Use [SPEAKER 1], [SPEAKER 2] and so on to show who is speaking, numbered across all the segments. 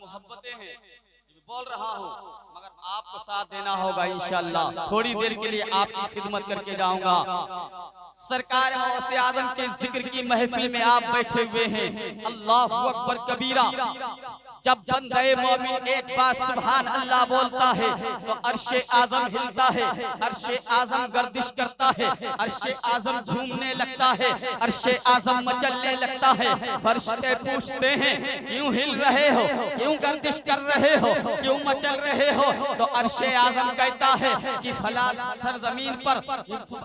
[SPEAKER 1] मोहब्बतें हैं, बोल रहा हूँ, मगर आपको साथ देना होगा इंशाअल्लाह। थोड़ी देर के लिए आपकी खिदमत करके जाऊंगा। सरकार गौसे आजम के जिक्र की महफिल में आप बैठे हुए हैं। अल्लाहु अकबर कबीरा। जब बंदे मोमिन एक बार सुभान अल्लाह बोलता है तो अर्शे आजम हिलता है, अर्शे आजम गर्दिश करता है, अर्शे आजम झूमने लगता है, अर्शे आजम मचलने लगता है। फरिश्ते पूछते हैं क्यों हिल रहे हो, क्यों गर्दिश कर रहे हो, क्यों मचल रहे हो? तो अर्शे आजम कहता है कि फला सरजमीन पर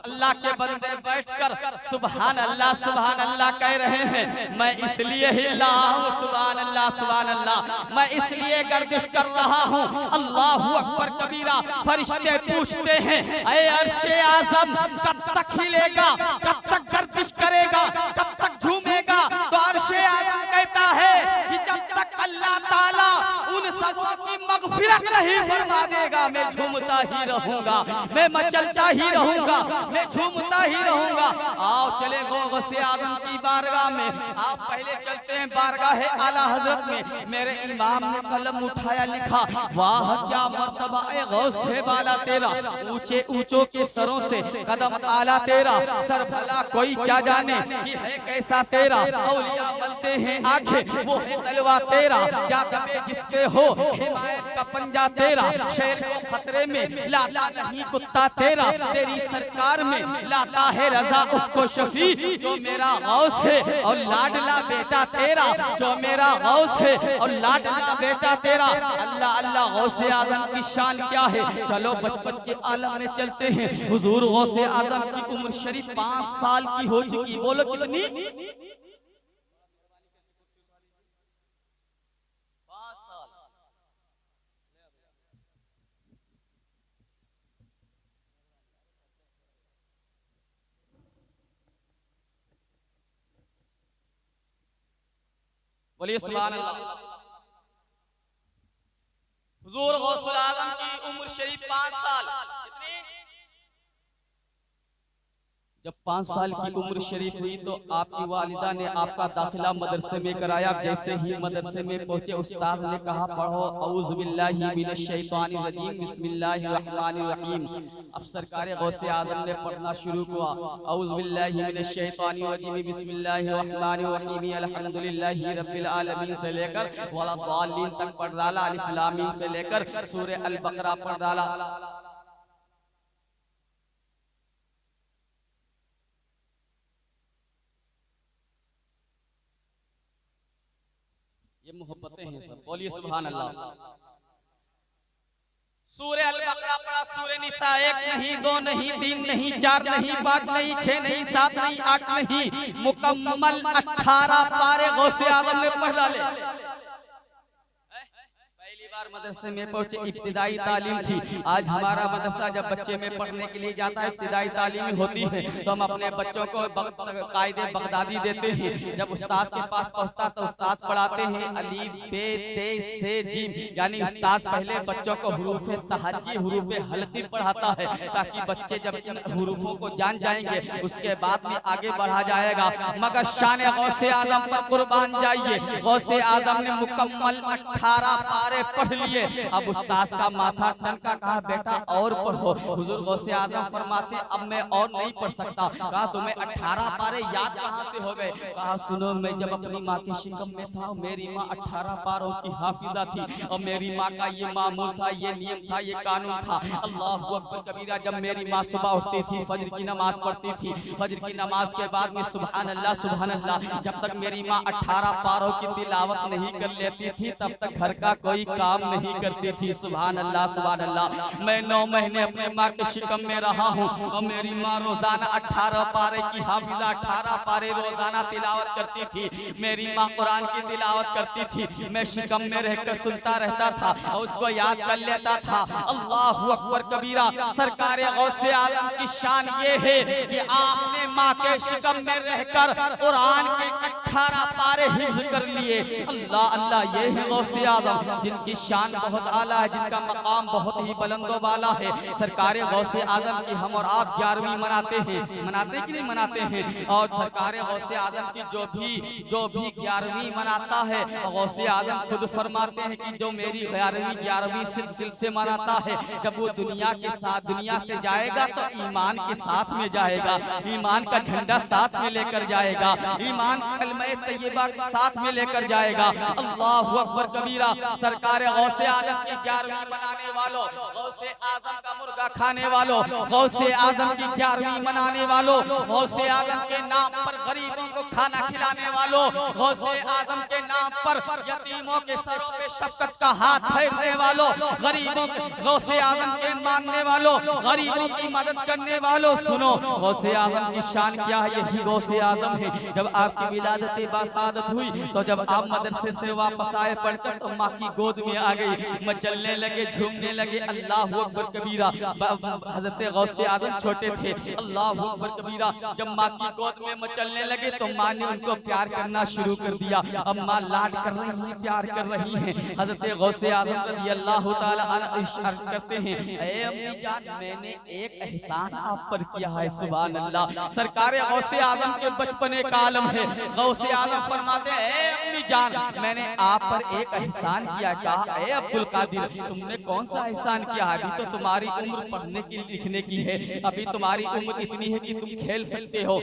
[SPEAKER 1] अल्लाह के बंदे बैठकर सुभान अल्लाह कह रहे हैं, मैं इसलिए हिल रहा हूँ सुभान अल्लाह, मैं इसलिए गर्दिश कर रहा हूँ। अल्लाहु अकबर कबीरा। फरिश्ते पूछते हैं ऐ अर्शे आजम कब तक हिलेगा, कब तक गर्दिश करेगा, कब तक झूमेगा? तो अर्शे आजम कहता है कि जब तक अल्लाह ताला उन सबों की मगफिरत नहीं फरमा देगा, मैं झूमता ही रहूंगा, मैं मचलता ही रहूंगा, मैं झूमता ही रहूंगा। आओ चले गौसे आजम की बारगाह में। आप पहले चलते हैं बारगाह आला हजरत में। मेरे इमाम ने कलम उठाया, लिखा वाह क्या मर्तबा ए गौसे वाला तेरा, ऊंचे ऊंचों के सरों से कदम आला तेरा, सर भला कोई क्या जाने कि है कैसा तेरा। औलिया मलते हैं आंखें वो है तलवा तेरा, क्या कभी जिसके हो हिमायत का पंजा तेरा। शेर को खतरे में लाता नहीं कुत्ता तेरा, तेरी सरकार में लाता है रजा उसको शफी, जो मेरा गौस है और लाडला बेटा तेरा, जो मेरा गौस है और लाडला बेटा तेरा। अल्लाह अल्लाह गौसे आजम की शान क्या है। चलो बचपन के आलम में चलते हैं। हुजूर गौसे आजम की उम्र शरीफ 5 साल की हो चुकी। बोलो कितनी? 5 साल। बोलिए सुभान अल्लाह। हुजूर गौसुल आजम की उम्र शरीफ 5 साल। कितनी? जब 5 साल की उम्र शरीफ हुई तो आपकी वालिदा ने आपका दाखिला मदरसे में कराया। जैसे ही मदरसे में पहुंचे उस्ताद ने कहा पढ़ो औज़ु बिल्लाहि मिनश शैतानिर रजीम बिस्मिल्लाहिर रहमानिर रहीम। अब सरकार गौसे आजम ने पढ़ना शुरू किया। औज़ु बिल्लाहि मिनश शैतानिर रजीम बिस्मिल्लाहिर रहमानिर रहीम अल्हम्दुलिल्लाहि रब्बिल आलमीन से लेकर वला दालिन तक पढ़ डाला। अलिफ लाम मीम से लेकर सूरह अल बकरा पढ़ डाला। ये मोहब्बतें हैं सब। बोलिए सुभान अल्लाह। सूरह अल बकरा पढ़ा, सूरह निसा 1 नहीं 2 नहीं 3 नहीं 4 नहीं 5 नहीं 6 नहीं 7 नहीं 8 नहीं मुकम्मल 18 पारे गौसे आजम ने पढ़ डाले। मदरसे में पहुंचे, इब्तिदाई तालीम थी। आज हमारा मदरसा जब बच्चे में पढ़ने के लिए जाता है इब्तिदाई तालीम होती है तो हम अपने बच्चों को कायदे बगदादी देते हैं। जब उस्ताद के पास पहुंचता तो उस्ताद पढ़ाते हैं अलीफ बे ते से जीम, यानी उस्ताद पहले बच्चों को हुरूफ तहज्जी हुरूफ हलकी पढ़ाता है ताकि बच्चे जब इन हुरूफों को जान जाएंगे उसके बाद में आगे बढ़ा जाएगा। मगर शान गौसे आजम पर कुर्बान जाइए। गौसे आजम ने मुकम्मल 18 पारे पढ़ लिए। अब उस्ताद का माथा ठनका, कहा बेटा और पढ़ो। हुजूर गौसे आजम फरमाते अब मैं और नहीं पढ़ सकता। कहा तुम्हें 18 पारे याद कहां से हो गए? कहा सुनो, मैं जब अपनी माँ के शिकम में था मेरी माँ 18 पारों की हाफिजा थी और मेरी माँ का ये मामूल था, ये नियम था, ये कानून था। अल्लाहु अकबर कबीरा। जब मेरी माँ सुबह उठती थी फजर की नमाज पढ़ती थी, फजर की नमाज के बाद में सुभान अल्लाह सुभान अल्लाह। जब तक मेरी माँ 18 पारों की तिलावत नहीं कर लेती थी तब तक घर का कोई काम नहीं करती थी। सुभान अल्लाह सुभान अल्लाह। मैं 9 महीने अपने माँ के शिकम में रहा हूँ और मेरी माँ रोजाना 18 पारे की हाफिजा 18 पारे रोजाना तिलावत करती थी। मेरी माँ कुरान की तिलावत करती थी, मैं शिकम में रहकर सुनता रहता था और उसको याद कर लेता था। अल्लाहु अकबर कबीरा। सरकार गौसे आजम की शान ये है कि आपने माँ के शिकम में रहकर कुरान के 18 पारे हिफ्ज कर लिए। अल्लाह अल्लाह, ये है गौसे आजम जिनकी शान बहुत आला है, जिनका मकाम बहुत ही बुलंदो वाला है। सरकार गौसे आजम की हम और आप 11वीं मनाते हैं, मनाते कि नहीं मनाते हैं। और सरकार गौसे आजम की जो भी 11वीं मनाता है, गौसे आजम खुद फरमाते हैं कि जो मेरी 11वीं दिल से मनाता है, जब वो दुनिया से जाएगा तो ईमान के साथ में जाएगा, ईमान का झंडा साथ में लेकर जाएगा, ईमान कलमा तैयबा साथ में लेकर जाएगा। अल्लाहु अकबर कबीरा। सरकार गौसे आजम की 11वीं मनाने वालों, गौसे आजम का मुर्गा खाने वालों, गौसे आजम की 11वीं मनाने वालों, गौसे आजम के नाम पर गरीबों को खाना खिलाने वालों, गौसे आजम के नाम पर यतीमों के सरों पे शफकत का हाथ फेरने वालों, गरीबों गौसे आजम के मानने वालों, गरीबों की मदद करने वालों, सुनो गौसे आजम की शान क्या है। यही गौसे आजम है। जब आपकी विलादत बासादत हुई तो जब आप मदरसे से वापस आए पढ़कर तो माँ की गोद में आ गई, मचलने लगे, झूमने लगे। अल्लाहु अकबर कबीरा। हजरत गौसे आजम छोटे थे। अल्लाहु अकबर कबीरा। जब माँ की गोद में मचलने लगे तो माँ ने उनको प्यार करना शुरू कर दिया। अब माँ लाड कर रही है, प्यार कर रही है। हजरत गौसे आजम रज़ियल्लाहु ताला अन्हु अर्ज़ करते हैं, ऐ अम्मी जान, मैंने एक एहसान आप पर किया है। सुभान अल्लाह। सरकार गौसे आजम के बचपने का आलम है। गौसे आजम फरमाते हैं, ऐ अम्मी जान, मैंने आप पर एक एहसान किया। कहा, ऐ अब्दुल कादिर, तुमने कौन सा एहसान किया? अभी तो तुम्हारी उम्र पढ़ने की लिखने की है, अभी तुम्हारी उम्र इतनी है कि तुम खेल सकते हो,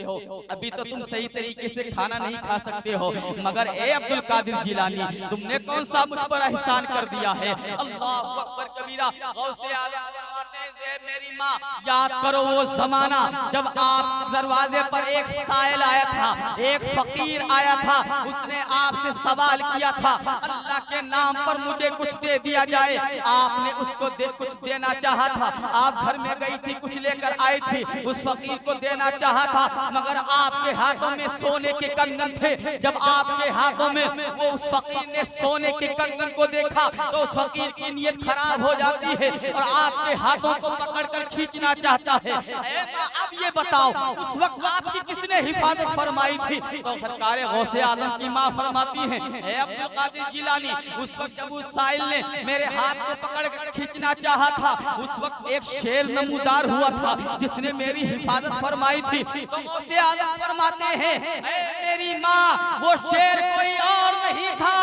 [SPEAKER 1] अभी तो तुम सही तरीके से खाना नहीं खा सकते हो, मगर ए अब्दुल कादिर जिलानी, तुमने कौन सा मुझ पर एहसान कर दिया है? अल्लाहु अकबर कबीरा। गौसे आजम फरमाते हैं, मेरी माँ, याद करो वो जमाना जब आप दरवाजे पर एक साइल आया था, एक फकीर आया था, उसने आपसे सवाल किया था, अल्लाह के नाम पर मुझे कुछ दे दिया जाए। आपने उसको कुछ देना चाहा था, आप घर में गई थी, कुछ लेकर आई थी, उस फकीर को देना चाहा था, मगर आपके हाथों में सोने के कंगन थे। जब आपके हाथों में वो उस फकीर ने सोने के कंगन को देखा तो उस फकीर की नीयत खराब हो जाती है और आपके हाथों को पकड़कर खींचना चाहता है। अब ये बताओ, उस वक्त आपकी किसने हिफाजत फरमाई थी? तो सरकार गौसे आजम की माँ फरमाती है, ए अब्दुल कादिर जिलानी, उस वक्त जब उस साइल ने मेरे हाथ को पकड़कर खींचना चाहा था, उस वक्त एक शेर नमूदार हुआ था जिसने मेरी हिफाजत फरमाई थी। तो गौसे आजम फरमाते हैं, मेरी माँ, वो शेर कोई और नहीं था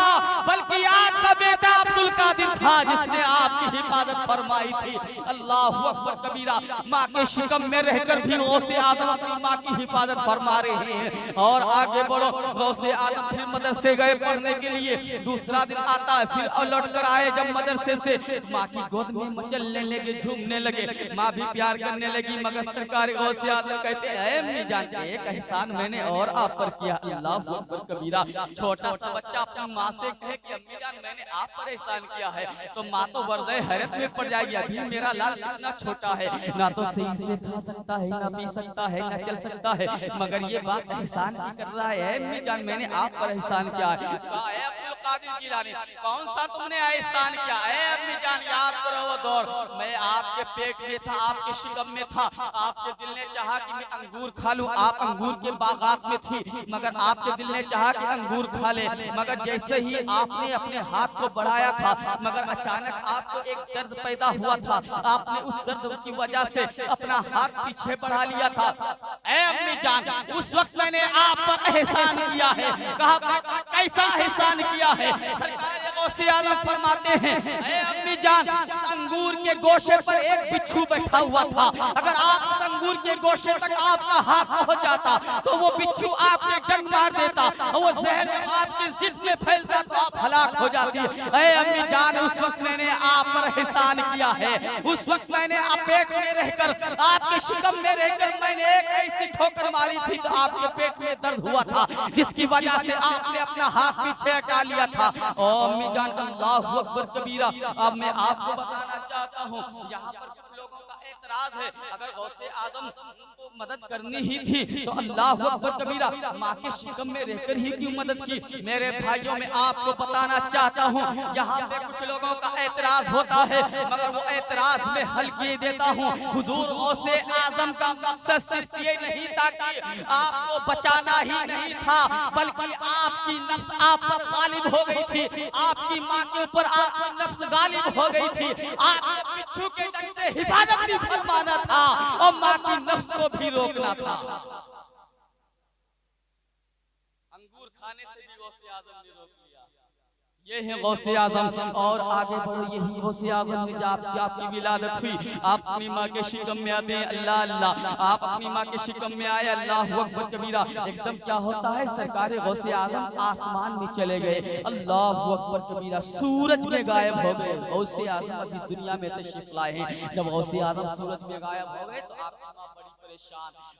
[SPEAKER 1] बल्कि आपका बेटा अब्दुल कादिर था जिसने आपकी हिफाजत फरमाई थी। अल्लाहु अकबर कबीरा। माँ के शिकम में रहकर भी गौसे आजम अपनी माँ की हिफाजत फरमा रहे हैं। और आगे बढ़ो, गौसे आजम फिर मदरसे गए पढ़ने के लिए। दूसरा दिन आता है, फिर लौट कर आए जब मदरसे से, माँ की गोद में मचलने लगे, झूमने लगे, माँ भी प्यार करने लगी। मगर सरकार गौसे आजम कहते हैं, अम्मी जान, एक एहसान मैंने और आप पर किया। अल्लाहु अकबर कबीरा। छोटा सा बच्चा अपनी माँ से कहे कि अम्मी जान, मैंने आप पर एहसान किया है, तो माँ तो वर्दे हैरत में पड़ जाएगी। अभी मेरा लाल कितना छोटा है, ना तो सही से खा सकता है, ना पी सकता है, ना चल सकता है, मगर ये बात एहसान की कर रहा है। अम्मी जान, मैंने आप पर एहसान किया है। अब्दुल कादिर जिलानी, कौन सा तुमने एहसान किया? अम्मी जान, याद करो वो दौर, मैं आपके पेट में था, आपके शिकम में था, आपके दिल ने चाहा कि मैं अंगूर खा लूं, आप अंगूर के बागात में थी, मगर आपके दिल ने चाहा कि अंगूर खा ले, मगर जैसे ही आपने अपने हाथ को बढ़ाया था, मगर अचानक आपको एक दर्द पैदा हुआ था, आपने उस दर्द की वजह से अपना हाथ पीछे बढ़ा लिया था। ऐ अम्मी जान, उस वक्त मैंने आप पर एहसान किया है। कहा, कैसा एहसान किया है? सरकार गौसे आजम फरमाते हैं, ऐ अम्मी जान, उस अंगूर के गोशे पर एक बिच्छू बैठा हुआ था, अगर आप उस अंगूर के गोशे तक आपका हाथ पहुंच जाता तो वो बिच्छू आपके डंक मार देता और वो जहर आपके जिस्म में फैलता तो आप हलाक हो जाती। ऐ अम्मी जान, उस वक्त मैंने आप पर एहसान किया है। उस वक्त मैंने पेट में रहकर, आपके शिकम में रहकर मैंने एक ऐसी ठोकर मारी थी तो आपके पेट में दर्द हुआ था, जिसकी वजह से आपने अपना हाथ पीछे हटा लिया था। ओ अम्मी जान, अल्लाहु अकबर कबीरा। अब मैं आपको बताना चाहता हूँ, यहाँ पर कुछ लोगों का एतराज है, अगर गौसे आजम को मदद करनी ही थी तो अल्लाह अकबर कबीरा माँ के शिकम में रहकर ही क्यों मदद की। मेरे भाइयों में आपको बताना चाहता हूँ, यहाँ पे कुछ लोगों का एतराज होता है मगर वो एतराज में हल किए देता हूँ। हुजूर गौसे आजम का मकसद सिर्फ ये नहीं था कि आपको बचाना ही नहीं था, बल्कि आपकी नफ्स आप पर गालिब हो गई थी, आपकी माँ के ऊपर आपकी नफ्स गालिब हो गई थी, आपको बिच्छू के डंक से हिफाजत भी फरमाना था और माँ की नफ्स को भी रोकना था। अंगूर खाने से भी गौसे आजम ने रोक लिया। ये है गौसे आजम। और आगे बढ़ो, यही गौसे आजम ने जब आपकी विलादत हुई, आप अपनी माँ के शिकम में आते हैं, अल्लाह अल्लाह, आप अपनी माँ के शिकम में आए, अल्लाह अकबर कबीरा। एकदम क्या होता है, सरकार गौसे आजम आसमान में चले गए, अल्लाह अकबर कबीरा, सूरज में गायब हो गए। गौसे आजम अभी दुनिया में तशरीफ लाए हैं, जब गौसे आजम सूरज में गायब हो गए तो आपकी माँ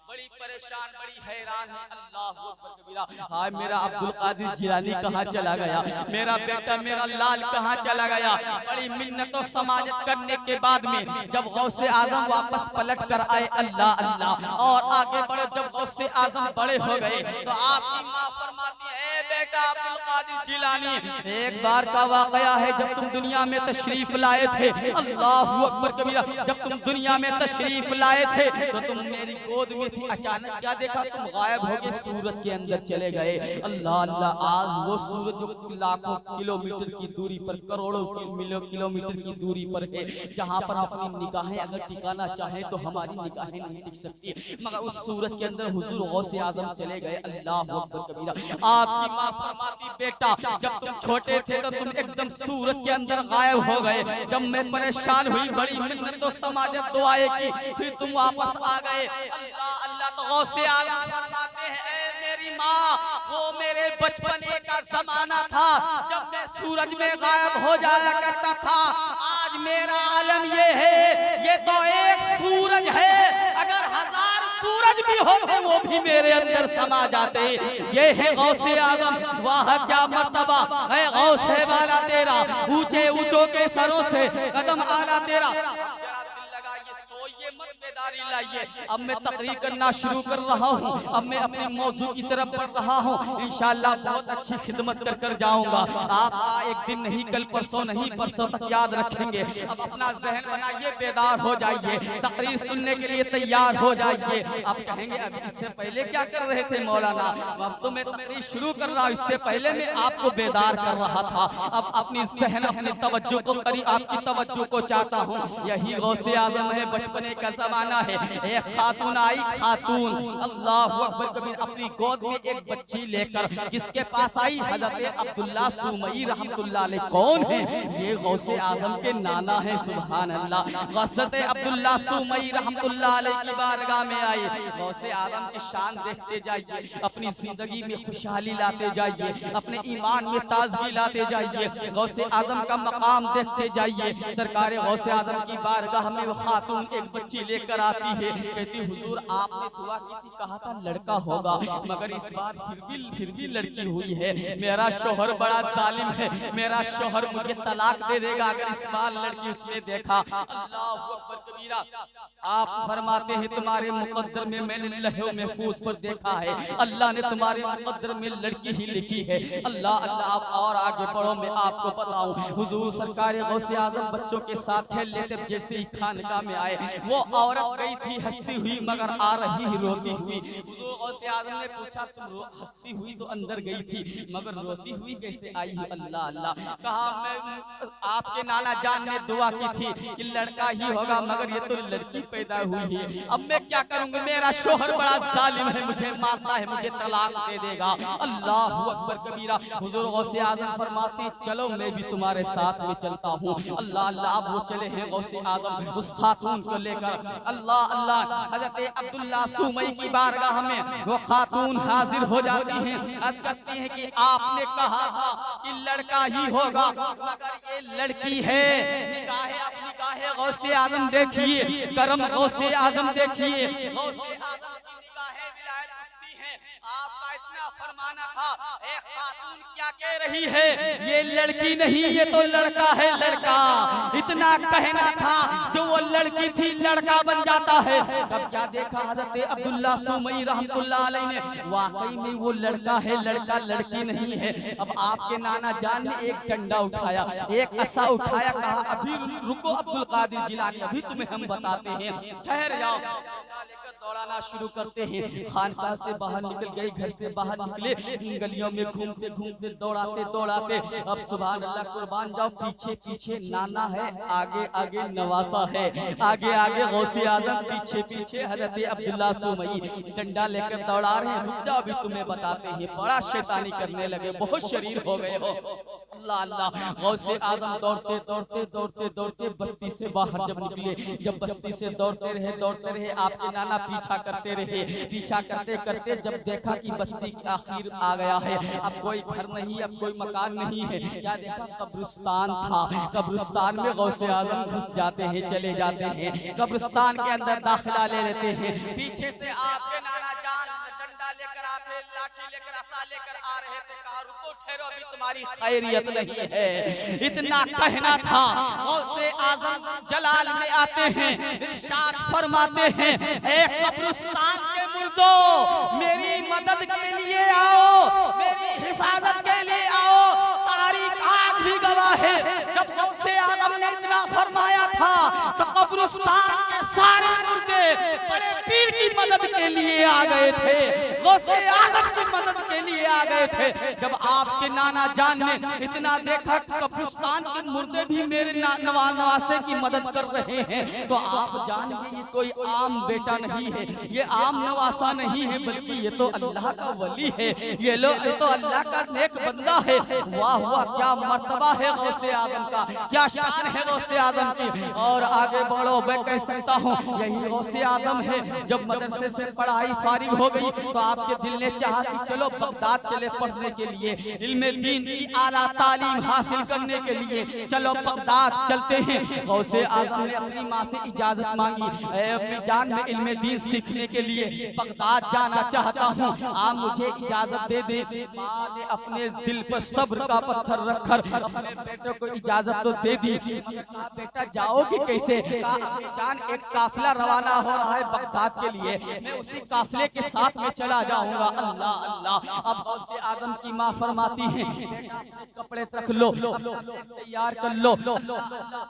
[SPEAKER 1] बड़ी परेशान, बड़ी हैरान है, अल्लाह अकबर कबीरा। हाय मेरा अब्दुल कादिर जिलानी कहाँ चला गया, मेरा बेटा मेरा लाल कहाँ चला गया। बड़ी मिन्नतों समाजत करने के बाद में जब गौसे आजम वापस पलट कर आए, अल्लाह अल्लाह, और आगे बढ़े, जब गौसे आजम बड़े हो गए तो आपकी माँ फरमाती है, बेटा अब्दुल कादिर जिलानी, एक बार का वाकया है, जब तुम दुनिया में तशरीफ लाए थे, अल्लाह अकबर कबीरा, जब तुम दुनिया में तशरीफ लाए थे तो तुम मेरी गोद में थी, अचानक क्या देखा, तुम गायब हो गए, सूरज के अंदर चले गए। अल्लाह अल्लाह, आज वो सूरज जो लाखों किलोमीटर की दूरी पर, करोड़ों किलोमीटर की दूरी पर है, जहाँ पर अपनी निगाहें अगर टिकाना चाहे तो हमारी निगाहें नहीं टिक सकती, मगर उस सूरज के अंदर हुजूर गौसे आजम चले गए, अल्लाह अकबर कबीरा। आपकी माँ फरमाती, बेटा जब तुम छोटे थे तो तुम एकदम सूरज के अंदर गायब हो गए, जब मैं परेशान हुई, बड़ी मिन्नतों समाजत दुआएं की, फिर तुम वापस आ गए, अल्लाह अल्लाह। तो गौसे आजम फरमाते हैं, ऐ मेरी माँ, वो मेरे बचपने का जमाना था जब मैं सूरज में गायब हो जाया करता था, आज मेरा आलम ये है, ये तो एक सूरज है, अगर 1000 सूरज भी होते वो भी मेरे अंदर समा जाते। ये है गौसे आजम, वाह क्या मर्तबा है गौसे वाला तेरा, ऊंचे ऊंचों के सरों से कदम आला तेरा। लाइए, अब मैं तकरीर करना शुरू कर रहा हूँ, अब मैं अपने मौजू की तरफ बढ़ रहा हूँ, इंशाअल्लाह बहुत अच्छी खिदमत कर कर जाऊंगा। आप एक दिन नहीं, कल परसों नहीं, परसों तक याद रखेंगे। अब अपना जहन बनाइए, बेदार हो जाइए, तकरीर सुनने के लिए तैयार हो जाइए। आप कहेंगे अभी इससे पहले क्या कर रहे थे मौलाना, अब तो मैं तकरीर शुरू कर रहा हूँ, इससे पहले मैं आपको बेदार कर रहा था। अब अपनी जहन, अपनी तवज्जो को करीब, आपकी तवज्जो को चाहता हूँ। यही गौसे आजम है, बचपने का जमाना है, एक खातून आई, खातून अल्लाह अकबर कबीर, अपनी गोद में एक बच्ची लेकर किसके पास आई, हजरत अब्दुल्ला सुमई रहमतुल्लाह अलैह। कौन है ये, गौसे आजम के नाना है, सुभान अल्लाह। हजरत अब्दुल्ला सुमई रहमतुल्लाह अलैह की बारगाह में आई, गौसे आजम की शान देखते जाइए, अपनी जिंदगी में खुशहाली लाते जाइए, अपने ईमान में ताजगी लाते जाइए, गौसे आजम का मकाम देखते जाइए। सरकार गौसे आजम की बारगाह में वो खातून एक बच्ची लेकर आती है, कहती हुजूर आपने दुआ की थी, कहा था लड़का होगा, मगर इस बार फिर भी लड़की हुई है, मेरा शोहर बड़ा जालिम है, मेरा शोहर मुझे तलाक दे देगा अगर इस बार लड़की उसने देखा। अल्लाह अकबर कबीरा। आप फरमाते हैं तुम्हारे मुकद्दर में मैंने लौह महफूज पर देखा है, अल्लाह ने तुम्हारे मुकद्दर में लड़की ही लिखी है। अल्लाह अल्लाह। और आगे बढ़ो, मैं आपको बताऊं, हुजूर सरकार गौसे आजम बच्चों के साथ खेल लेते, जैसे ही खानका में आए, वो औरत गई थी हंसती हुई मगर आ रही ही रोती हुई। हुजूर गौसे आजम ने पूछा, तुम हंसती हुई तो अंदर गई थी मगर रोती हुई कैसे आई है? अल्लाह अल्लाह। कहा मैं आपके नाना जान ने दुआ की थी कि लड़का ही होगा, मगर ये तो लड़की पैदा हुई है, अब मैं क्या करूंगा, मेरा शोहर बड़ा जालिम है, मुझे मारता है, मुझे तलाक दे देगा। अल्लाह अकबर कबीरा। हुजूर गौसे आजम फरमाते चलो मैं भी तुम्हारे साथ में चलता हूँ। अल्लाह अल्लाह। वो चले हैं गौसे आजम उस खातून को लेकर। अल्लाह अल्लाह। हजरत अब्दुल्ला सुमई की बारगाह में वो खातून हाजिर हो जाती हैं, अर्ज करती हैं कि आपने कहा था कि लड़का ही होगा, मगर ये लड़की है। निगाहे अपनी निगाहे गौसे आजम देखिए, करम गौसे आजम देखिए, गौसे आजम की निगाहें विलायत करती हैं। आपका इतना फरमाना था, एक खातून क्या कह रही है, ये लड़की नहीं ये तो लड़का है लड़का। इतना कहना था, जो वो लड़की थी लड़का बन जाता है। तब क्या देखा हज़रत अब्दुल्ला सुमई रहमतुल्लाह अलैह ने, वाकई में वो लड़का है लड़का लड़की नहीं है। अब आपके नाना जान ने एक डंडा उठाया, एक असा उठाया, कहा अभी रुको अब्दुल कादिर जिलानी, अभी तुम्हें हम बताते हैं, ठहर जाओ। लेकर दौड़ाना शुरू करते हैं। खानकाह से बाहर निकल गए, घर से बाहर निकले, गलियों में घूमते घूमते दौड़ाते दौड़ाते, अब सुभान अल्लाह कुर्बान जाओ, पीछे पीछे नाना है, आगे आगे नवासा है, आगे आगे गौसे आजम, पीछे पीछे हज़रत अब्दुल्ला सुमई। डंडा लेकर दौड़ा रहे हैं, रुक जाओ अभी तुम्हें बताते हैं। बड़ा शैतानी करने लगे, बहुत शरीर हो गए हो। अल्लाह अल्लाह, गौसे आजम दौड़ते दौड़ते दौड़ते दौड़ते बस्ती से बाहर जब निकले, जब बस्ती से दौड़ते रहे, आपके नाना पीछा करते रहे। पीछा करते करते जब देखा कि बस्ती के आखिर आ गया है, अब कोई घर नहीं, अब कोई मकान नहीं है, क्या देखा कब्रिस्तान था। कब्रिस्तान में गौसे आजम घुस जाते हैं, चले जाते हैं, कब्रिस्तान के अंदर दाखिला ले लेते हैं। पीछे से आपके नाना जान डंडा लेकर आते, लाठी लेकर असा लेकर आ रहे थे, कहा रुको ठहरो अभी तुम्हारी खैरियत नहीं है। इतना कहना था, गौसे आजम जलाल में आते हैं, इरशाद फरमाते हैं, एक कब्रिस्तान के मुर्दों मेरी मदद के लिए आओ, मेरी हिफाजत के लिए आओ। तारीख आज भी गवाह है, जब गौसे आजम ने इतना फरमाया था तो कब्रिस्तान के सारे मुर्दे बड़े पीर की मदद के लिए आ गए थे, गौसे आजम की मदद के लिए आ गए थे। जब आपके नाना जान ने इतना देखा कब्रिस्तान के मुर्दे भी मेरे नवासे की मदद कर रहे हैं, तो आप जानिए ये कोई आम बेटा नहीं है, ये आम नवासा नहीं है, बल्कि ये तो अल्लाह का वली है, ये तो अल्लाह का नेक बंदा है। वाह वाह, क्या मर्तबा है गौसे आजम का, क्या शान है गौसे आजम की। और आगे बढ़ो, मैं कह सकता हूँ यही गौसे आजम है। जब मदरसे से पढ़ाई फारिग हो गई तो आपके दिल ने चाहा कि चलो बगदाद चले पढ़ने के लिए, इल्मे दीन की आला तालीम हासिल करने के लिए, चलो बगदाद चलते हैं। गौसे आजम ने अपनी माँ से इजाजत मांगी, अपनी जान में इल्मे दीन सीखने के लिए बगदाद जाना चाहता हूँ, आप मुझे इजाजत दे दे। माँ ने अपने दिल पर सब्र का पत्थर रखकर अपने बेटे को इजाजत तो दे दी। कहा बेटा जाओगे कैसे? कहा जान एक काफिला रवाना हो रहा है बगदाद के लिए, मैं उसी काफिले के साथ में चला जाऊंगा। अल्लाह अल्लाह। अब गौसे आजम की माँ फरमाती है, कपड़े रख लो, तैयार कर लो,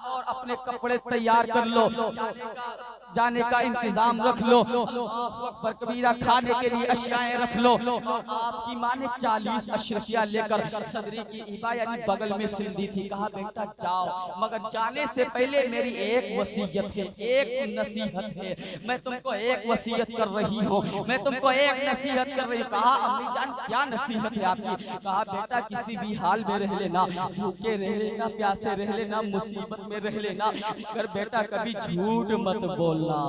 [SPEAKER 1] और अपने कपड़े तैयार कर लो, जाने का इंतजाम रख लो, अकबर कबीरा खाने के लिए अशियाएं रख लो। आपकी माँ ने 40 अशरफिया लेकर सदरी की इबा यानी बगल में सिल दी थी। कहा बेटा जाओ, मगर जाने से पहले मेरी एक वसीयत है, एक नसीहत है, मैं तुमको एक वसीयत कर रही हूँ, मैं तुमको एक नसीहत कर रही हूँ। कहा अम्मी जान क्या नसीहत है आपकी? कहा बेटा किसी भी हाल में रह लेना, भूखे रह लेना, प्यासे रह लेना, मुसीबत में रह लेना, मगर बेटा कभी झूठ मत बोलना।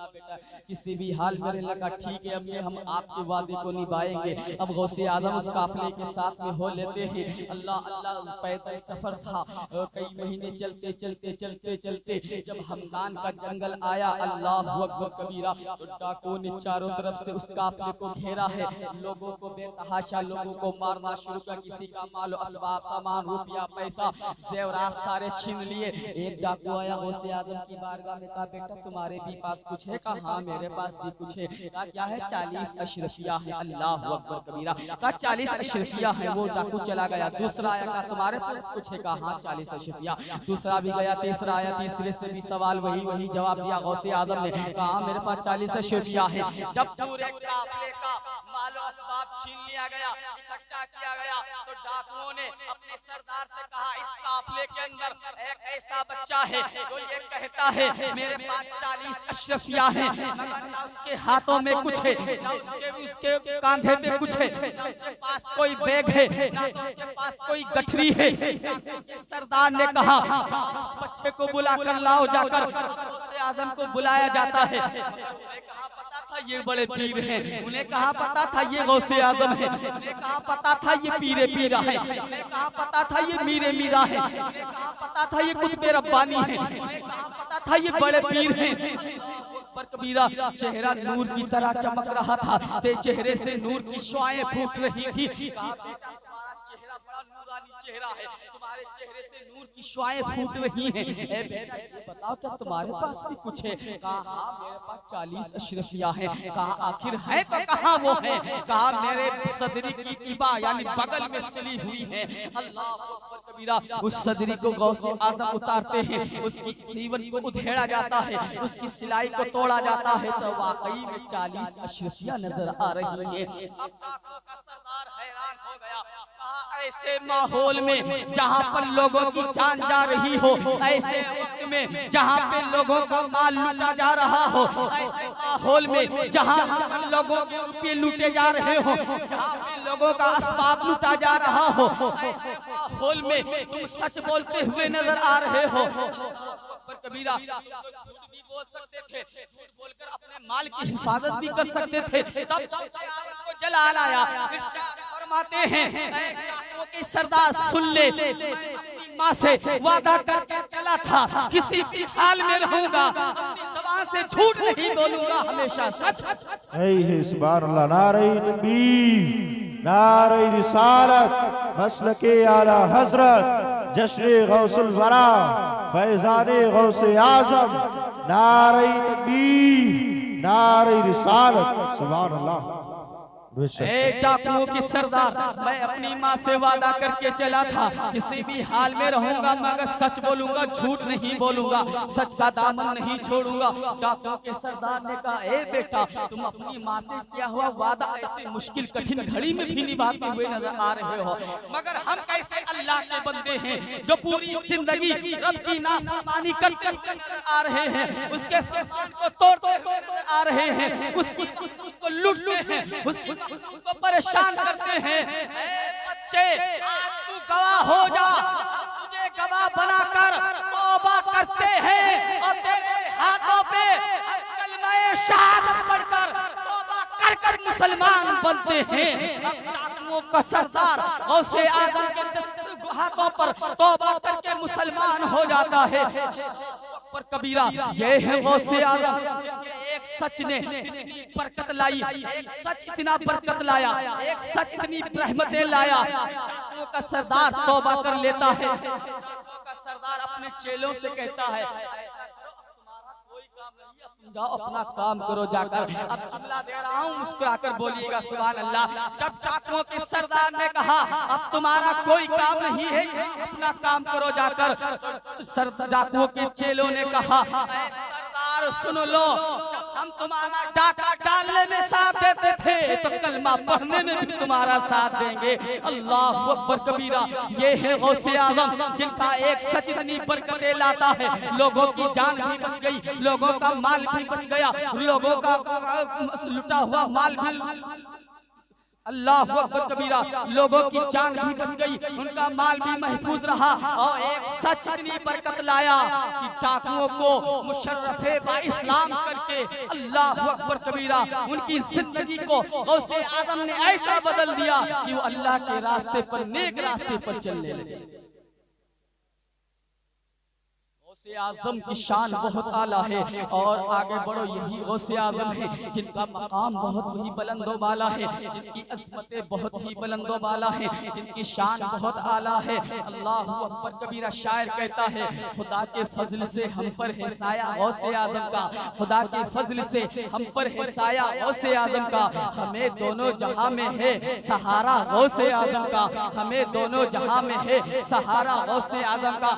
[SPEAKER 1] बेटा किसी भी हाल में रहने लगा, ठीक है अम्मी हम आपके वादे को निभाएंगे। अब गौसे आजम उस काफिले के साथ में हो लेते हैं। अल्लाह अल्लाह, पैदल सफर था, कई महीने चलते चलते चलते चलते जब हमदान का जंगल आया, अल्लाह अकबर कबीरा, तो डाकुओं ने चारों तरफ से उस काफिले को घेरा है, लोगों को बेतहाशा लोगों को मारना शुरू किया, किसी का माल असबाब सामान रुपया पैसा जेवरात सारे छीन लिए। एक डाकू आया गौसे आजम की बारगाह में, कहा बेटा तुम्हारे भी पास कुछ है? कहा हाँ मेरे पास भी कुछ है। कहा क्या है? 40 अशरफिया है। अल्लाह अकबर कबीरा। कहा 40 अशरफिया है। वो डाकू चला गया। दूसरा आया, कहा तुम्हारे पास कुछ है? कहा हाँ 40 अशरफिया। दूसरा भी गया, तीसरा आया, तीसरे से भी सवाल वही जवाब दिया गौसे आजम ने। कहा मेरे पास 40 अशरफिया है। जब पूरे काफिले का मालो असबाब छीन लिया गया, इकट्ठा किया गया, तो डाकुओं ने अपने सरदार से कहा इस काफिले के अंदर एक ऐसा बच्चा है जो ये कहता है मेरे पास 40 अशरफिया है, मगर ना उसके हाथों में कुछ है, ना उसके कांधे पे कुछ है, ना उसके पास कोई बैग है, ना उसके पास कोई गठरी है। सरदार ने कहा उस बच्चे को बुला कर लाओ, जाकर गौसे आजम को बुलाया जाता है। कहा पता था ये बड़े पीर हैं, उन्हें कहाँ पता था ये गौसे आजम है, उन्हें कहाँ पता था ये पीरे पीरा है, उन्हें कहाँ पता था ये मीरे मीरा है, उन्हें कहाँ पता था ये कुतुबे रब्बानी है, उन्हें कहाँ पता था ये बड़े पीर हैं। पर कबीरा चेहरा नूर की तरह चमक रहा था, ते चेहरे से नूर की शुआएं फूट रही थी। चेहरा बड़ा नूरानी चेहरा है, तुम्हारे चेहरे से नूर की शुआएं फूट रही हैं। ए बेटा ये बताओ क्या तुम्हारे पास भी कुछ है? कहा हाँ मेरे पास 40 अशरफिया है। कहा आखिर है तो कहाँ वो है? कहा मेरे सदरी की इबा यानी बगल में सिली हुई है। अल्लाह अकबर कबीरा उस सदरी को गौसे आजम उतारते हैं, उसकी सीवन को उधेड़ा जाता है, उसकी सिलाई को तोड़ा जाता है तो वाकई में 40 अशरफिया नजर आ रही है। अब सरदार हैरान हो गया। ऐसे माहौल में जहाँ पर लोगों की जान जा रही हो, ऐसे वक्त में जहाँ पे लोगों का माल लूटा जा रहा हो, ऐसे माहौल में जहाँ पर लोगों के रुपये लूटे जा रहे हो, जहाँ पे लोगों का असबाब लूटा जा रहा हो, ऐसे माहौल में तुम सच बोलते हुए नजर आ रहे हो। पर कबीरा झूठ भी बोल सकते थे, झूठ बोलकर अपने माल की हिफाजत भी कर सकते थे। तब को जलाल आया। फरमाते हैं के सरदार सुन ले, अपनी माँ से वादा करके चला था किसी भी हाल में रहूंगा, अपनी ज़बान से झूठ नहीं बोलूंगा, हमेशा सच।
[SPEAKER 2] सुभान अल्लाह, नारे तकबीर, नारे रिसालत, मसलके आला हजरत, जश्न गौसुल वरा, फैज़ाने गौसे आज़म, नारे तकबीर, नारे रिसालत, सुभान अल्लाह।
[SPEAKER 1] डाकुओं की सरदार, मैं अपनी माँ से वादा करके चला था किसी भी हाल में रहूंगा मगर सच बोलूंगा, झूठ नहीं बोलूंगा, सच का दामन नहीं छोड़ूंगा। डाकुओं के सरदार ने कहा ए बेटा तुम अपनी माँ से किया हुआ वादा ऐसे मुश्किल कठिन घड़ी में भी निभाते हुए नजर आ रहे हो, मगर हम कैसे अल्लाह के बंदे हैं जो पूरी जिंदगी रब की नाफरमानी करते हुए नजर आ रहे हैं, उसके फरमान को तोड़ते हुए आ रहे हैं, उसकी को लूटते हैं, उसकी उनको परेशान करते हैं। बच्चे आज तू गवाह हो जा, तुझे गवाह बनाकर तौबा करते हैं और तेरे हाथों पे कलमा शहादत पढ़कर तौबा कर कर मुसलमान बनते हैं। डाकुओं का सरदार गौसे आजम के हाथों पर तौबा करके मुसलमान हो जाता है। पर कबीरा ये है गौसे आजम जिनके एक सच ने इतनी बरकत लाई, एक सच इतना बरकत लाया, एक सच इतनी रहमतें लाया। डाकुओं का सरदार तौबा कर लेता है। डाकुओं का सरदार अपने चेलों से कहता है तुम्हारा कोई काम नहीं, तुम जाओ अपना काम करो जाकर। अब जुमला दे रहा हूँ, मुस्कुराकर बोलिएगा सुभान अल्लाह। जब डाकुओं के सरदार ने कहा अब तुम्हारा कोई काम नहीं है, अपना काम करो जाकर, डाकुओं के चेलों ने कहा सरदार सुन लो, हम तुम्हारा डाका डालने में साथ देते थे तो कलमा पढ़ने में भी तुम्हारा साथ देंगे। अल्लाह अकबर कबीरा ये है गौसे आजम जिनका एक सच इतनी बरकतें लाता है। लोगों की जान भी बच गई, लोगों का माल भी बच गया, लोगों का लुटा हुआ माल भी, अल्लाह अकबर कबीरा लोगों की जान भी बच गई, उनका माल भी महफूज रहा और एक सच इतनी बरकत लाया कि डाकुओं को मुशर्रफे बा इस्लाम करके अल्लाह अकबर कबीरा उनकी जिंदगी को गौसे आजम ने ऐसा बदल दिया कि वो अल्लाह के रास्ते पर, नेक रास्ते पर चलने लगे। गौसे आजम की शान बहुत आला है और आगे बढ़ो, यही गौसे आजम है जिनका मकाम बहुत ही बुलंदो बाला है, जिनकी अज़मतें बहुत ही बुलंदो बाला है, जिनकी शान बहुत आला है। अल्लाह अकबर कबीरा शायर कहता है खुदा के फजल से हम पर है साया गौसे आजम का, खुदा के फजल से हम पर है साया गौसे आजम का, हमें दोनों जहां में है सहारा गौसे आजम का, हमें दोनों जहां में है सहारा गौसे आजम का।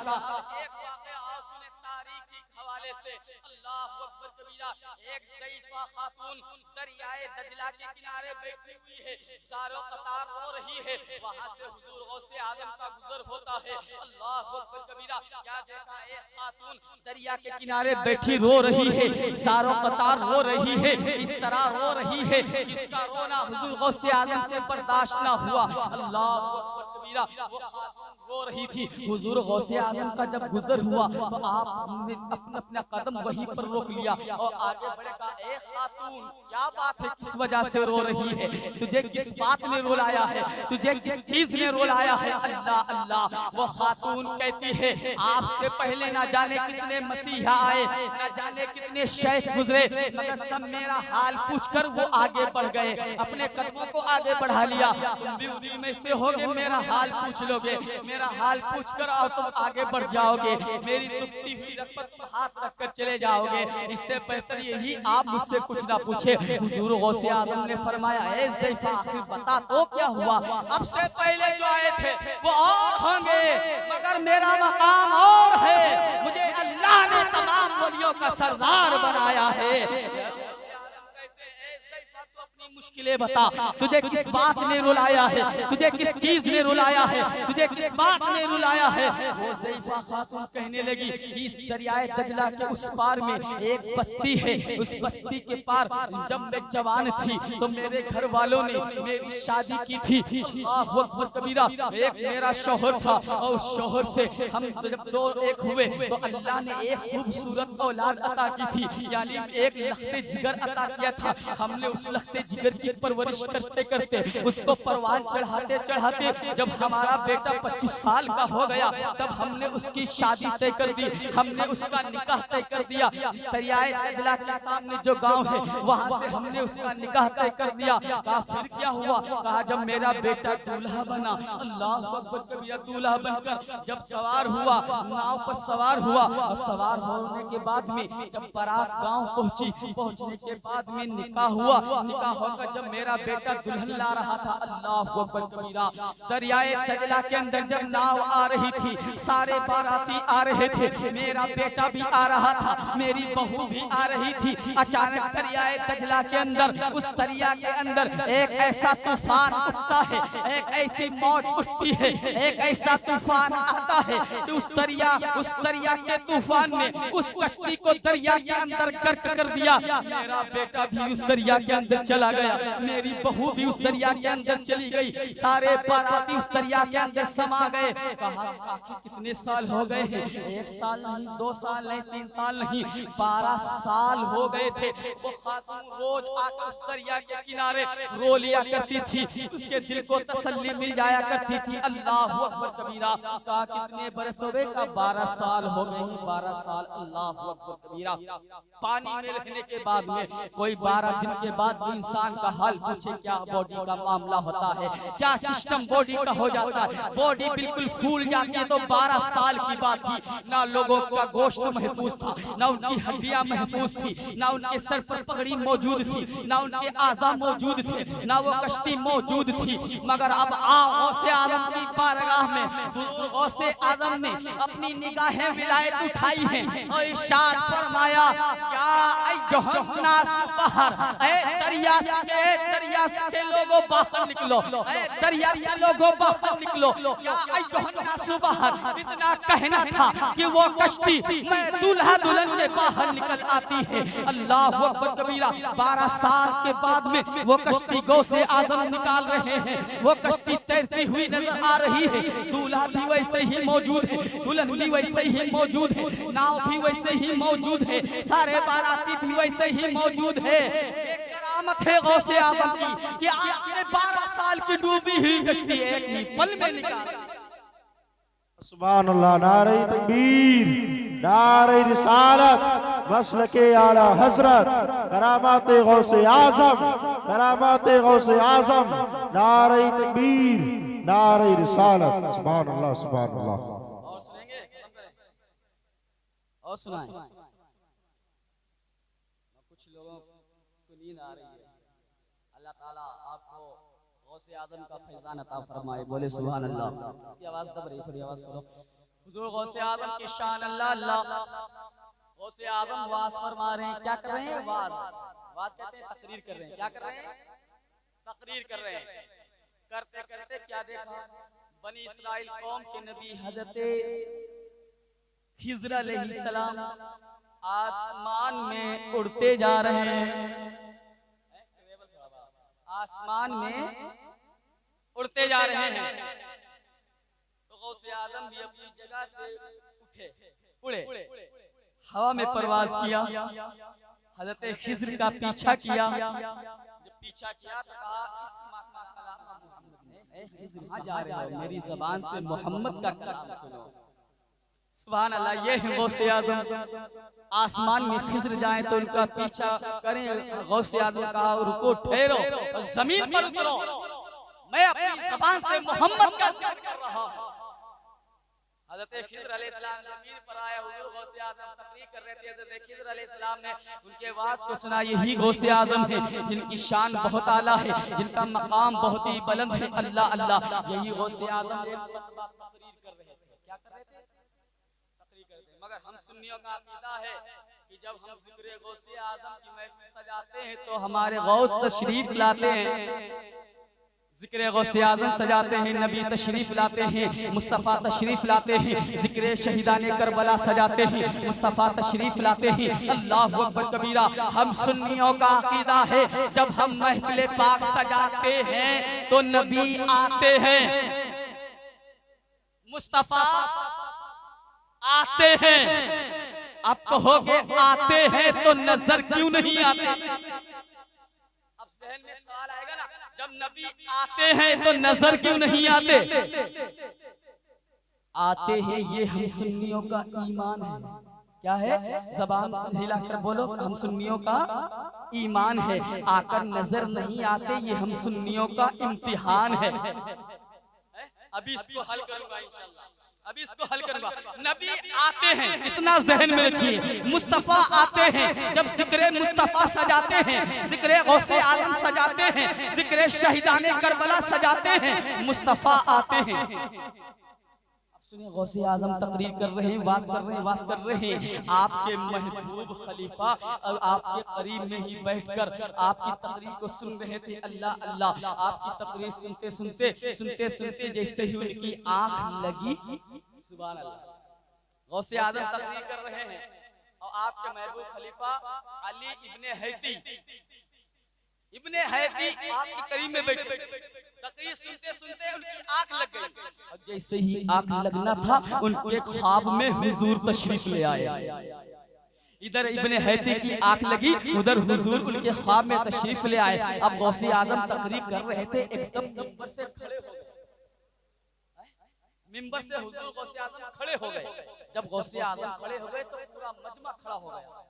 [SPEAKER 1] एक ज़ईफ़ा खातून दरियाए दजला के किनारे बैठी हुई है, सारों कतार रो रही है, वहां से हुजूर गौसे आजम का गुजर होता है। अल्लाह अकबर कबीरा, क्या देखा एक खातून दरिया के किनारे बैठी रो रही है, सारों कतार रो रही है, इस तरह रो रही है इसका रोना हुजूर गौसे आजम से बर्दाश्त ना हुआ। अल्लाह अकबर कबीरा वो खातून रो रही थी। हुजूर गौसे आजम का जब गुजर हुआ तो आपने अपना अपना कदम वहीं पर रोक लिया और आगे बढ़े कहा, ए खातून क्या बात है, किस वजह से रो रही है, तुझे किस बात ने रुलाया है, तुझे किस चीज ने रुलाया है। अल्लाह अल्लाह। वो खातून कहती है, आपसे पहले ना जाने कितने मसीहा आए, ना जाने कितने शेख गुजरे, मगर सब मेरा हाल पूछकर वो आगे बढ़ गए, अपने कदमों को आगे बढ़ा लिया। तुम भी उन्हीं में से होगे, मेरा हाल पूछ लोगे, मेरा हाल पूछकर और तुम आगे बढ़ जाओगे, मेरी दुखती हुई रगबत पर हाथ रखकर चले जाओगे। इससे बेहतर यही आप मुझसे कुछ ना पूछे। हुजूर गौसे आजम ने फरमाया, ए ज़ैफ़ा आखिर बता तो क्या हुआ, अब से पहले जो आए थे वो और होंगे, मगर मेरा मकाम और है, मुझे अल्लाह ने तमाम वलियों का सरदार बनाया है। मुश्किलें बता, तुझे किस बात ने रुलाया है, तुझे किस चीज ने रुलाया है, तुझे किस बात ने रुलाया है। वो ज़ैफ़ा खातून कहने लगी, इस दरियाए दजला के उस पार में एक बस्ती है, उस बस्ती के पार जब मैं जवान थी तो मेरे घर वालों ने मेरी शादी की थी। अल्लाहु अकबर कबीरा। एक मेरा शौहर था और उस शौहर से हम जब दो एक हुए तो अल्लाह ने एक खूबसूरत औलाद अता की थी, यानी एक लख्ते जिगर अता किया था। हमने उस लख्ते जिगर की परवरिश करते करते उसको परवान चढ़ाते चढ़ाते जब हमारा बेटा 25 साल का हो गया तब हमने उसकी शादी तय कर दी, हमने उसका निकाह तय कर दिया। दरियाए दजला के सामने जो गांव है वहां से हमने उसका निकाह तय कर दिया। कहा फिर क्या हुआ, कहा जब मेरा बेटा दूल्हा बना, अल्लाह अकबर कबीरा, दूल्हा बनकर जब सवार हुआ, नाव पर सवार हुआ और सवार होने के बाद में जब बारात गांव पहुंची, पहुंचने के बाद में निकाह हुआ। निकाह होकर जब मेरा बेटा दुल्हन ला रहा था, अल्लाह अकबर कबीरा, दरियाए दजला के अंदर जब नाव आ रही थी, सारे बाराती आ रहे थे, मेरा बेटा भी आ रहा था, मेरी बहू भी आ रही थी। अचानक दरियाए दजला के अंदर, उस दरिया के अंदर एक ऐसा तूफान उठता है, एक ऐसी मौज उठती है, एक ऐसा तूफान आता है कि उस दरिया के तूफान ने उस कश्ती को दरिया के अंदर गर्क कर दिया। मेरा बेटा भी उस दरिया के अंदर चला गया, मेरी बहू भी उस दरिया के अंदर चली गई, सारे बाराती उस दरिया के अंदर समा गए। कहा आखिर कितने साल हो गए हैं, 1 साल नहीं, 2 साल नहीं, 3 साल नहीं, 12 साल हो गए थे। वो खातून रोज आकर उस दरिया के किनारे रो लिया करती थी, उसके दिल को तसल्ली मिल जाया करती थी। अल्लाह अकबर कबीरा। कहा कितने बरस हो गए, का 12 साल हो गए, 12 साल। अल्लाह अकबर कबीरा। पानी में रहने के बाद में कोई 12 दिन के बाद इंसान का हाल पूछे क्या बॉडी का मामला होता है, क्या सिस्टम बॉडी का हो जाता है, बॉडी बिल्कुल फूल जाती है। तो 12 साल की बात थी, ना लोगों का गोश्त महफूज था, ना उनकी हड्डियां महफूज थी, ना उनके सर पर पगड़ी मौजूद थी, ना उनके आज़ा मौजूद थे, ना वो कश्ती मौजूद थी। मगर अब गौसे आजम की बारगाह में गौसे आजम ने अपनी निगाहें विलायत उठाई हैं और इरशाद फरमाया, क्या दरिया के लोगों बाहर निकलो, दरिया से लोगों बाहर निकलो। बाहर इतना कहना था कि वो कश्ती मैं दूल्हा दुल्हन के बाहर निकल आती है। अल्लाह अकबर कबीरा। 12 साल के बाद में वो कश्ती गौसे आजम निकाल रहे हैं, वो कश्ती तैरती हुई नजर आ रही है। दूल्हा भी वैसे ही मौजूद है, दुल्हन भी वैसे ही मौजूद है, नाव भी वैसे ही मौजूद है, सारे बाराती भी वैसे ही मौजूद है। करामत है गौसे आजम की कि आपने 12 साल की डूबी हुई कश्ती एक ही पल में निकाली।
[SPEAKER 2] सुभान अल्लाह। नारे तकबीर, नारे रिसालत, मसलके आला हजरत, करामाते गौसे आजम, करामाते गौसे आजम। नारे तकबीर, नारे रिसालत। सुभान अल्लाह, सुभान अल्लाह।
[SPEAKER 1] और सुनेंगे, और सुनाएं। कुछ लोगों को नींद आ रही है, अल्लाह ताला आपको गौसे आजम का फैज़ान अता फरमाए। बोले सुभान अल्लाह। इसकी आवाज दब रही, थोड़ी आवाज करो। हुजूर गौसे आजम की शान अल्लाह अल्लाह। गौसे आजम वाज फरमा रहे हैं, क्या कर रहे हैं? वाज कहते हैं तकरीर कर रहे हैं। क्या कर रहे हैं? तकरीर कर रहे हैं। करते करते क्या देखा, बनी इस्राइल कौम के नबी हजरत खिज़र अलैहिस्सलाम आसमान में उड़ते जा रहे हैं, आसमान में उड़ते जा रहे हैं। तो गौसे आदम भी अपनी जगह से उठे, उड़े, हवा में परवाज किया, हजरत खिज्र का पीछा किया। जब पीछा किया तो कहा इस मकाम कलाम मोहम्मद ने, खिज्र कहां जा रहे हो, मेरी जबान से मोहम्मद का कलाम सुनो। सुभान अल्लाह, ये है गौसे आजम। आसमान में खिज्र जाए तो उनका पीछा करें। गौसे आजम कहा रुको, ठहरो, जमीन पर उतरो, मैं अपनी जबान से मोहम्मद का जिक्र कर रहा हूं। हज़रत खिज्र अलैहिस्सलाम जमीन पर आए, हुजूर गौसे आजम तकरीर कर रहे थे। हज़रत खिज्र अलैहिस्सलाम ने उनके आवाज को सुना। यही गौसे आजम है जिनकी शान बहुत आला है, जिनका मकाम बहुत ही बुलंद है। अल्लाह अल्लाह, यही गौसे आजम एक मरतबा तकरीर कर रहे थे। क्या कर रहे थे? तकरीर कर रहे थे। मगर हम सुन्नियों का अकीदा है कि जब हम जिक्र गौसे आजम की महफिल सजाते हैं तो हमारे गौस तशरीफ लाते हैं। जिक्र गौसे आज़म सजाते हैं, नबी तशरीफ लाते हैं, मुस्तफ़ा तशरीफ लाते हैं। जिक्र शहीदाने करबला सजाते हैं, मुस्तफ़ा तशरीफ लाते हैं। अल्लाहु अकबर कबीरा। हम सुन्नियों का अकीदा है जब हम महफिल पाक सजाते हैं तो नबी आते हैं, मुस्तफ़ा आते हैं। अब कहोगे आते हैं तो नजर क्यों नहीं आते? अब ज़हन में सवाल आएगा ना, जब नबी आते हैं तो नजर क्यों नहीं आते? आते हैं, ये हम सुन्नियों का ईमान है। क्या है? जबान हिलाकर बोलो, हम सुन्नियों का ईमान है। आकर नजर नहीं आते, ये हम सुन्नियों का इम्तिहान है। अभी इसको हल करूंगा इंशाल्लाह, अभी इसको हल करूंगा। नबी आते हैं, इतना जहन में रखिए। मुस्तफा आते हैं, जब जिक्र मुस्तफा सजाते हैं, जिक्र गौसे आलम सजाते हैं, जिक्र शहीदाने करबला सजाते हैं, मुस्तफा आते हैं। अब सुनिए, गौसे आजम तकरीर कर रहे हैं, वाज कर रहे हैं, वाज कर रहे हैं। आपके महबूब खलीफा और आपके करीब में ही बैठकर आपकी तकरीर को सुन रहे थे। अल्लाह अल्लाह, आपकी तकरीर सुनते सुनते सुनते सुनते जैसे ही उनकी आंख लगी, सुभान अल्लाह, गौसे आजम तकरीर कर रहे हैं और आपके महबूब खलीफा अली इब्ने हैती आपके करीब में बैठे। तकरीर सुनते सुनते उनकी आंख लग गई और जैसे ही आंख लगना था उनके ख्वाब में हुजूर तशरीफ ले आए। इधर इब्ने हैती की आंख लगी, उधर हुजूर उनके ख्वाब में तशरीफ ले आए। अब गौसे आजम तकरीर कर रहे थे, एकदम मिंबर से खड़े हो गए। मिंबर से हुजूर गौसे आजम खड़े हो गए। जब गौसे आजम खड़े हो गए तो पूरा मजमा खड़ा हो गया।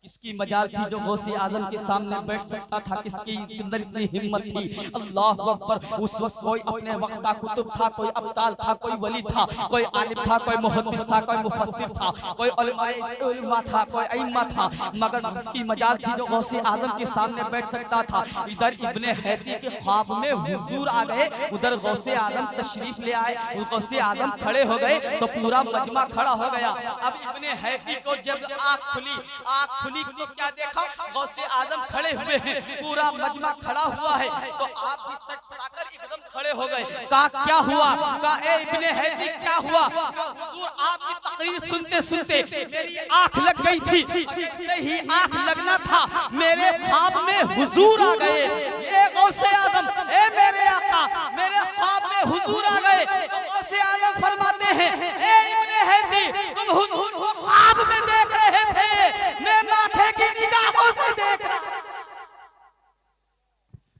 [SPEAKER 1] किसकी मजाल थी जो गौसे आजम के सामने बैठ सकता था? किसकी अंदर इतनी हिम्मत थी? अल्लाह अकबर। उस वक्त कोई अपने वक्त का कुतुब था, कोई अब्ताल था, कोई वली था, कोई आलिम था, कोई मुहद्दिस था, कोई मुफस्सिर था, कोई उलमा था, कोई अइम्मा था, मगर किसकी मजाल थी जो गौसे आजम के सामने बैठ सकता था? इधर इब्ने हैती के ख्वाब में हुजूर आ गए, उधर गौसे आजम तशरीफ ले आए। गौसे आजम खड़े हो गए तो पूरा मजमा खड़ा हो गया। अब इब्ने हैती को जब आँख खुली तो क्या देखा? गौसे आजम खड़े हुए हैं, पूरा मजमा खड़ा हुआ है। तो आप भी सट पटाकर एकदम खड़े हो गए। कहा क्या हुआ? कहा ए इब्ने हैती क्या हुआ? हुजूर आपकी तकरीर सुनते सुनते मेरी आंख लग गई थी, जैसे ही आंख लगना था मेरे ख्वाब में हुजूर आ गए। ये गौसे आजम, ए मेरे आका, मेरे ख्वाब में हुजूर आ गए। तो गौसे आजम फरमाते हैं, ए इब्ने हैती, तुम हुजूर को ख्वाब में देख रहे थे, मैं माथे की निगाहों से देख रहा।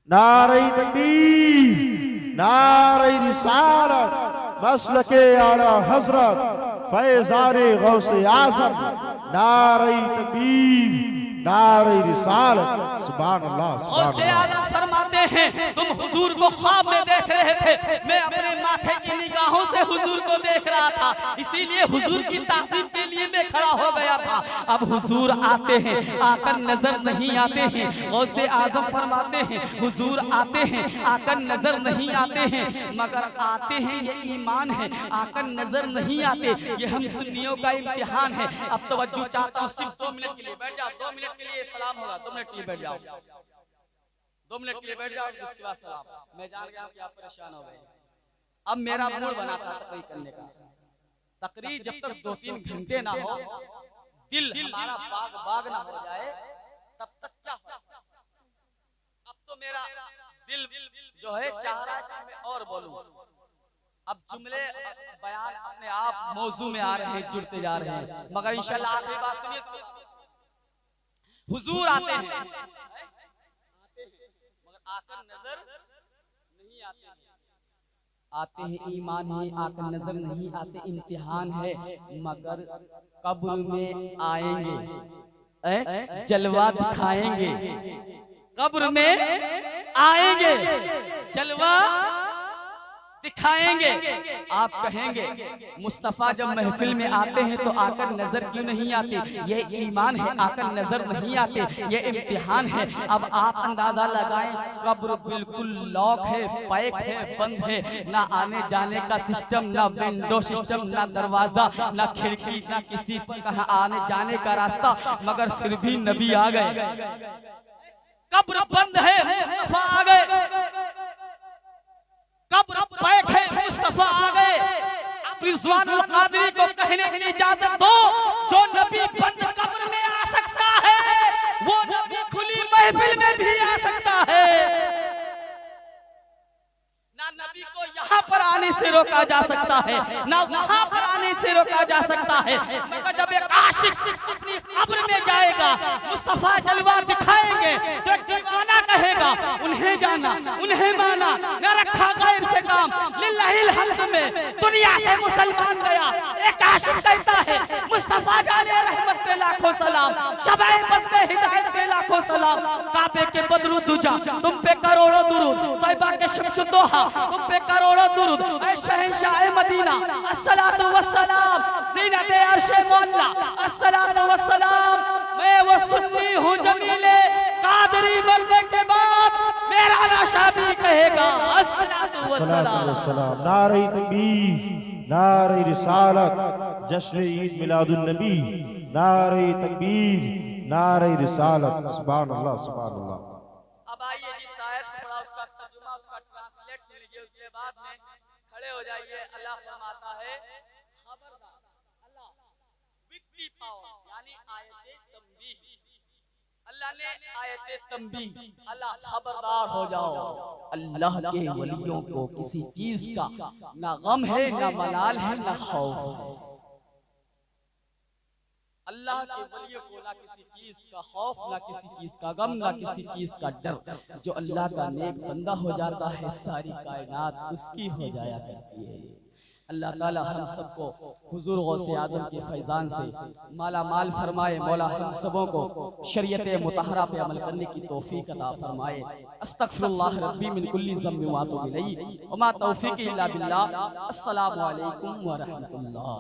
[SPEAKER 2] नारे तकबीर, नारे रिसालत, मसलके आला हजरत फैज़ारे गौसे आज़म, नारे तकबीर, नारे रिसालत। सुभान अल्लाह, सुभान अल्लाह।
[SPEAKER 1] फरमाते हैं तुम हुजूर को ख्वाब में देख रहे थे, मैं अपने माथे की निगाहों से हुजूर को देख रहा था, इसीलिए हुजूर की ताज़ीम के लिए मैं खड़ा हो गया था। अब हुजूर आते हैं, आकर नजर नहीं आते हैं। गौसे आजम फरमाते हैं हुजूर आते हैं, आकर नजर नहीं आते हैं, मगर आते हैं ये ईमान है, आकर नजर नहीं आते ये हम सुन्नियों का इम्तिहान है। अब तवज्जो चाहता हूँ, सिर्फ 2 मिनट के लिए बैठ जाओ, 2 मिनट के लिए सलाम होगा, 2 मिनट के लिए बैठ जाओ, 2 मिनट के लिए बैठ जाओ, उसके बाद सलाम। मैं जान गया कि आप परेशान हो गए। अब मेरा मूड बना था तकरीर करने का। तकरीर जब तक 2-3 घंटे ना हो, दिल हमारा बाग ना हो जाए, तब तक क्या हो? अब तो मेरा दिल जो है चाह रहा है कि मैं और बोलूं, अब जुमले बयान अपने आप मौजू में आ रहे हैं, जुड़ते जा रहे हैं, मगर इंशाल्लाह आखिरी बात सुनिए। हुजूर आते हैं मगर आकर नजर नहीं आते हैं। आते हैं ईमान है, आकर नजर नहीं आते, इम्तिहान है, मगर कब्र में आएंगे, जलवा दिखाएंगे, कब्र में आएंगे, जलवा दिखाएंगे। आप कहेंगे मुस्तफा जब महफिल में आते हैं तो आकर नजर क्यों नहीं आते? ये ईमान है, आकर नजर नहीं आते, ये इम्तिहान है। अब आप अंदाजा लगाएं, कब्र बिल्कुल लॉक है, पैक है, बंद है, ना आने जाने का सिस्टम, ना विंडो सिस्टम, ना दरवाजा, ना खिड़की, ना किसी कहाँ आने जाने का रास्ता, मगर फिर भी नबी आ गए। कब्र बंद है, मुस्तफा आ गए, कब्र पैक है, मुस्तफा आ गए। रिजवानुल कादरी को कहने की इजाजत दो, जो नबी बंद कब्र में आ सकता है वो नबी खुली महफिल में भी आ सकता है। ना नबी को यहाँ पर आने से रोका जा सकता है, ना वहाँ पर आने से रोका जा सकता है, मगर जब एक आशिक अपनी कब्र में जाएगा, मुस्तफा जलवा दिखाएंगे तो एक दीवाना कहेगा उन्हें जाना, उन्हें माना, न रखा गैर से काम, लिल्लाहिल हम्द में दुनिया से मुसलमान गया। एक आशिक कहता है मुस्तफा जाने रहमत पे लाखों सलाम, शबाए बस पे हिदायत पे लाखों सलाम, काबे के बदरू दुजा तुम पे करोड़ों दुरूद, तैयबा के शम्स दोहा तुम पे करोड़ों दुरूद, ऐ शहंशाह मदीना अस्सलातु वस्सलाम, ज़ीनत अर्शे मौला अस्सलातु वस्सलाम। मैं वो सुन्नी हूँ जमीले कादरी मरने के बाद मेरा लाशा भी कहेगा अस्सलातु वस्सलाम।
[SPEAKER 2] नारे तकबीर, नारे रिसालत, जश्न ईद मिलादुन नबी, नारे तकबीर, नारे रिसालत। सुभान अल्लाह, सुभान अल्लाह।
[SPEAKER 1] अब आइए जिस आयत को पढ़ा उसका तर्जुमा, उसका ट्रांसलेट सुन लीजिए, उसके बाद में खड़े हो जाइए। अल्लाह फरमाता है खबरदार, अल्लाह विक्की पावर यानी आयते तंबीह, अल्लाह ने आयते तंबीह, अल्लाह खबरदार हो जाओ, अल्लाह के वलियों को किसी चीज का ना गम है, ना मलाल है, ना खौफ है। अल्लाह के वलियों को ना किसी चीज का खौफ, ना किसी चीज का गम, ना किसी चीज का डर। जो अल्लाह का नेक बंदा हो जाता है, सारी कायनात उसकी हो जाया करती है। अल्लाह ताला हम सबको हुजूर गौसे आदम के फैजान से माला माल फरमाए। मौला हम सबों को शरीयत मुतहरा पे अमल करने की तौफीक अता फरमाए। अस्तगफिरुल्लाह रब्बी मिन कुल्ली ज़म्बिन व अतूबु इलैहि व मा तौफीकी इल्ला बिल्लाह। अस्सलामु अलैकुम व रहमतुल्लाह।